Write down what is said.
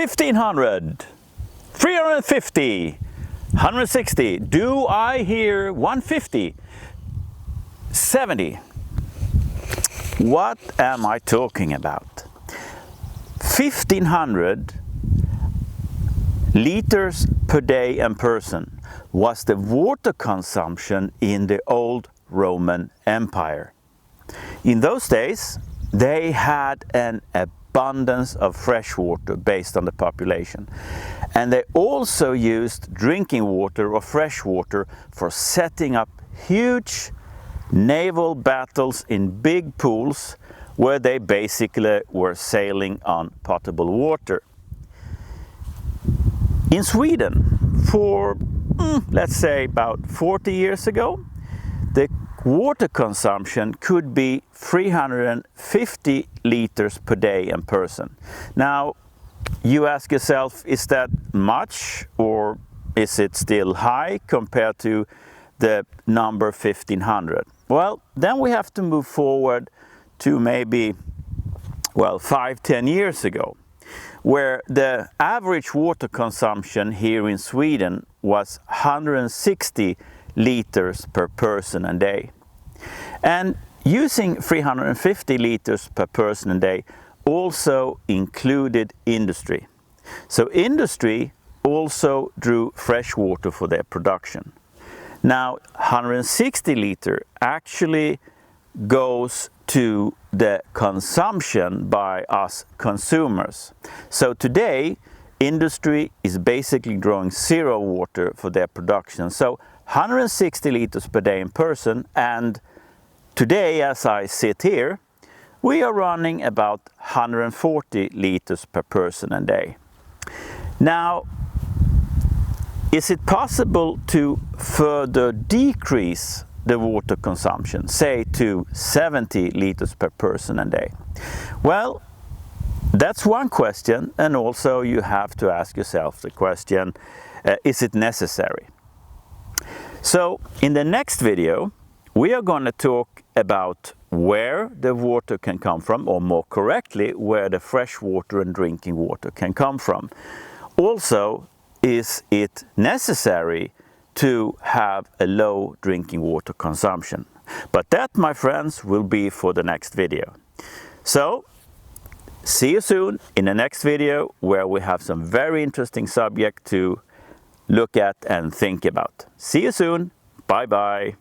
1500, 350, 160. Do I hear 150? 70. What am I talking about? 1500 liters per day and person was the water consumption in the old Roman Empire. In those days, they had an abundance of fresh water based on the population. And they also used drinking water or fresh water for setting up huge naval battles in big pools where they basically were sailing on potable water. In Sweden, for let's say about 40 years ago, the water consumption could be 350 liters per day and person. Now, you ask yourself, is that much or is it still high compared to the number 1500? Well, then we have to move forward to maybe, well, 5-10 years ago, where the average water consumption here in Sweden was 160 liters per person a day. And using 350 liters per person a day also included industry. So industry also drew fresh water for their production. Now 160 liter actually goes to the consumption by us consumers. So today industry is basically drawing zero water for their production. So 160 liters per day in person, and today as I sit here, we are running about 140 liters per person a day. Now, is it possible to further decrease the water consumption, say to 70 liters per person a day? Well, that's one question, and also you have to ask yourself the question, is it necessary? So in the next video, we are going to talk about where the water can come from, or more correctly, where the fresh water and drinking water can come from. Also, is it necessary to have a low drinking water consumption? But that, my friends, will be for the next video. So, see you soon in the next video, where we have some very interesting subject to look at and think about. See you soon. Bye bye.